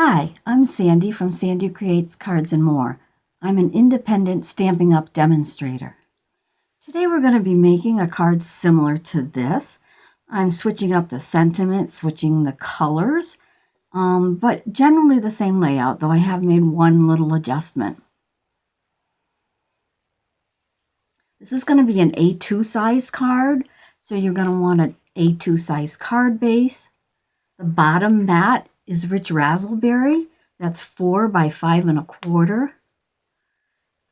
Hi, I'm Sandy from Sandy Creates Cards and More. I'm an independent Stampin' Up demonstrator. Today we're going to be making a card similar to this. I'm switching up the sentiment, switching the colors, but generally the same layout, though I have made one little adjustment. This is going to be an A2 size card, so you're going to want an A2 size card base. The bottom mat is Rich Razzleberry. That's 4 by 5 1/4.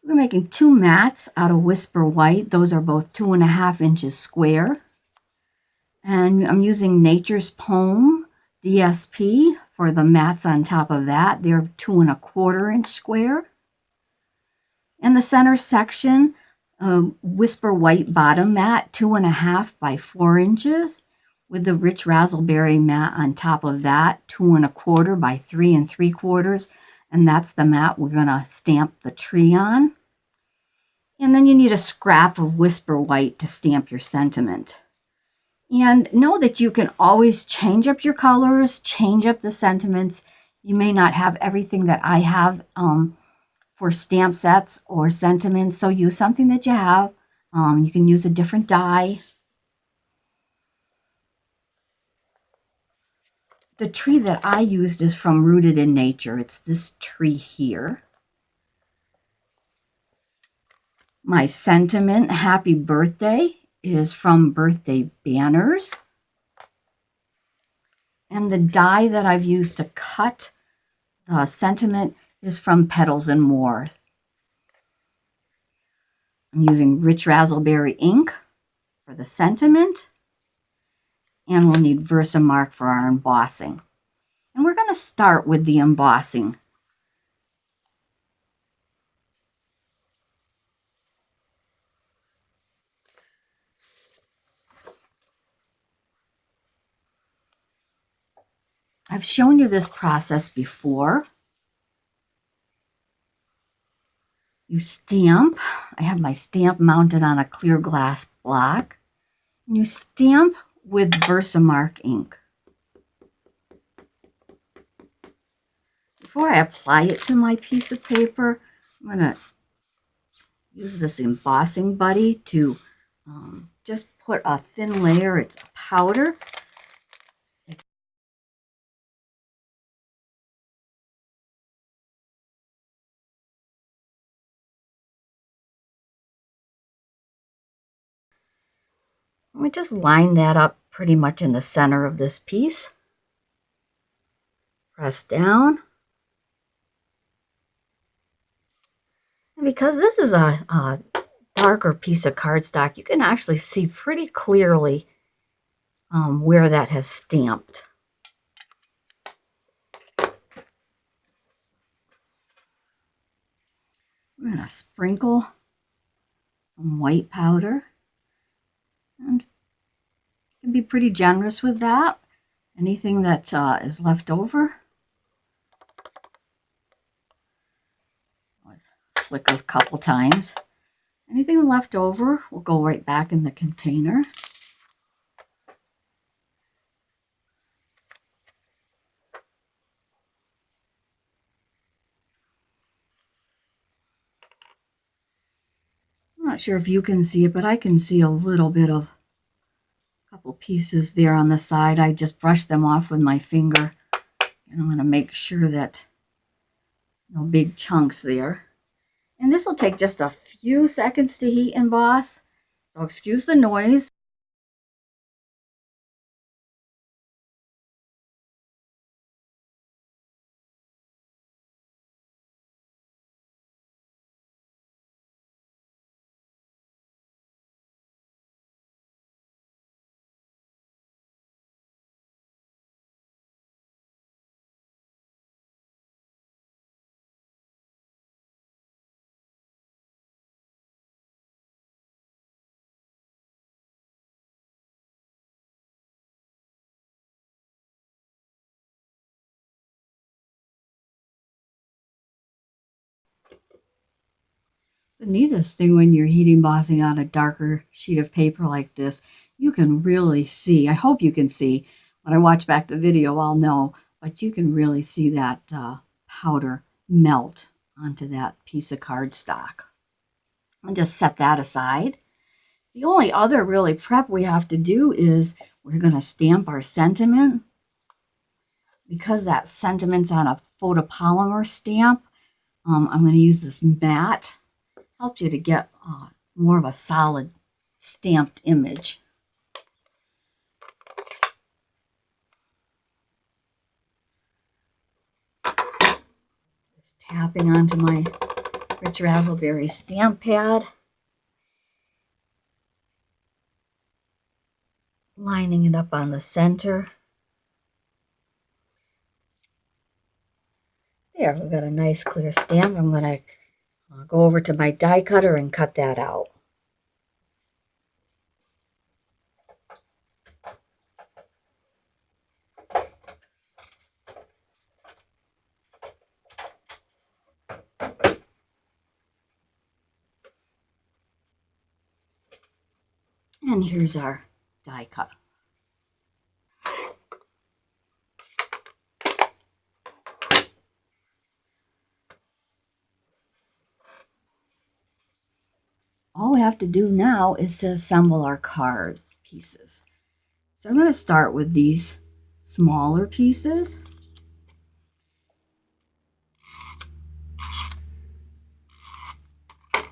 We're making 2 mats out of Whisper White. Those are both 2.5 inches square. And I'm using Nature's Poem DSP for the mats on top of that. They're 2 1/4 inch square. And the center section, Whisper White bottom mat, 2.5 by 4 inches. With the Rich Razzleberry mat on top of that, 2 1/4 by 3 3/4, and that's the mat we're going to stamp the tree on. And then you need a scrap of Whisper White to stamp your sentiment. And know that you can always change up your colors, change up the sentiments. You may not have everything that I have for stamp sets or sentiments, so use something that you have. You can use a different die. The tree that I used is from Rooted in Nature. It's this tree here. My sentiment, Happy Birthday, is from Birthday Banners. And the die that I've used to cut the sentiment is from Petals and More. I'm using Rich Razzleberry ink for the sentiment. And we'll need Versamark for our embossing. And we're going to start with the embossing. I've shown you this process before. You stamp. I have my stamp mounted on a clear glass block. And you stamp with Versamark ink. Before I apply it to my piece of paper, I'm going to use this embossing buddy to just put a thin layer. It's a powder. We just line that up pretty much in the center of this piece. Press down. And because this is a darker piece of cardstock, you can actually see pretty clearly where that has stamped. We're going to sprinkle some white powder. And you can be pretty generous with that. Anything that is left over, flick a couple times. Anything left over will go right back in the container. I'm not sure if you can see it, but I can see a little bit of a couple pieces there on the side. I just brushed them off with my finger, and I'm going to make sure that no big chunks there. And this will take just a few seconds to heat and emboss, so excuse the noise. The neatest thing when you're heat embossing on a darker sheet of paper like this, you can really see, I hope you can see, when I watch back the video, I'll know but you can really see that powder melt onto that piece of cardstock. I'll just set that aside. The only other really prep we have to do is we're going to stamp our sentiment. Because that sentiment's on a photopolymer stamp, I'm going to use this mat. Helps you to get more of a solid stamped image. Just tapping onto my Rich Razzleberry stamp pad. Lining it up on the center. There, we've got a nice clear stamp. I'm going to go over to my die cutter and cut that out. And here's our die cut. All we have to do now is to assemble our card pieces. So I'm going to start with these smaller pieces.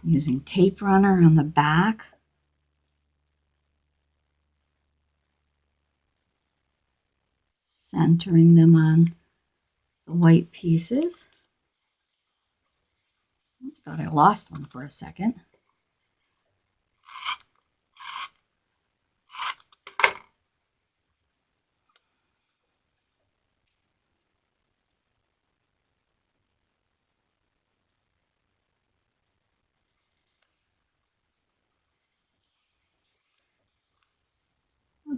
Using tape runner on the back. Centering them on the white pieces. Thought I lost one for a second.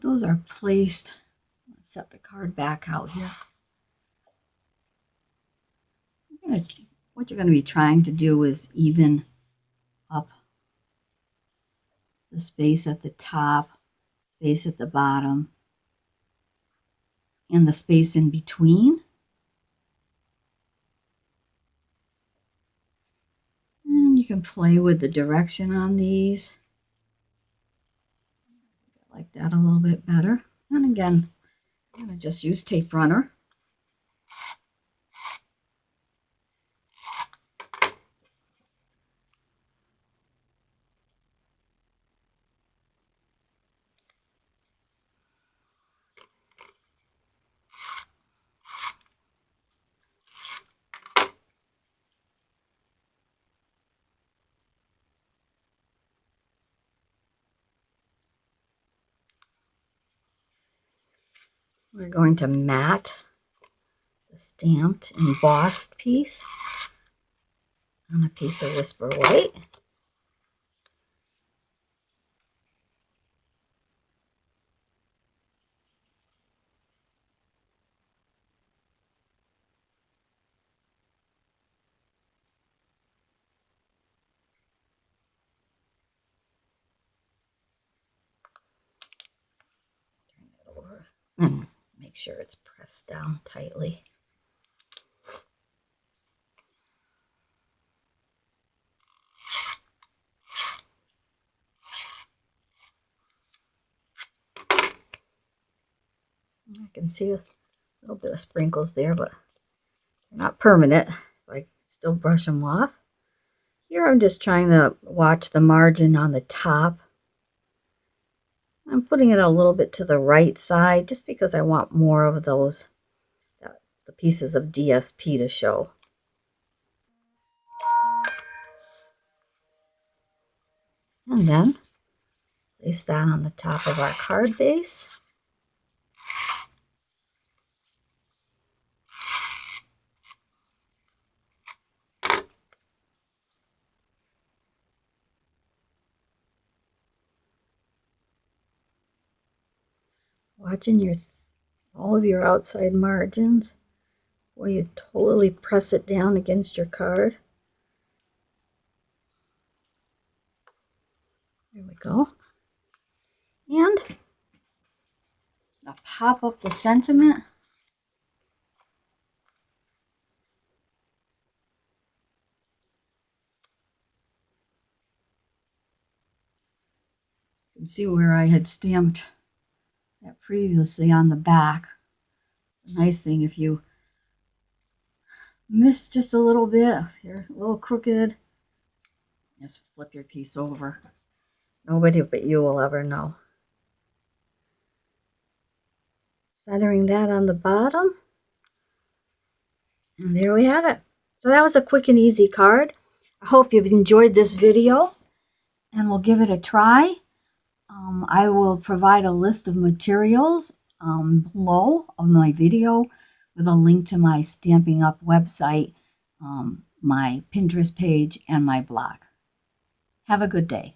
Those are placed. Let's set the card back out here. What you're going to be trying to do is even up the space at the top, space at the bottom, and the space in between. And you can play with the direction on these. I like that a little bit better. And again, I'm going to just use tape runner. We're going to mat the stamped embossed piece on a piece of Whisper White. Turn it over and make sure it's pressed down tightly. I can see a little bit of sprinkles there, but they're not permanent, so I still brush them off. Here I'm just trying to watch the margin on the top. I'm putting it a little bit to the right side just because I want more of those, the pieces of DSP to show. And then place that on the top of our card base. Watching all of your outside margins before you totally press it down against your card. There we go. And I'll pop up the sentiment. can see where I had stamped that previously on the back. The nice thing, if you miss just a little bit, if you're a little crooked, just flip your piece over. Nobody but you will ever know. Centering that on the bottom. And there we have it. So that was a quick and easy card. I hope you've enjoyed this video and we'll give it a try. I will provide a list of materials below of my video with a link to my Stampin' Up website, my Pinterest page, and my blog. Have a good day.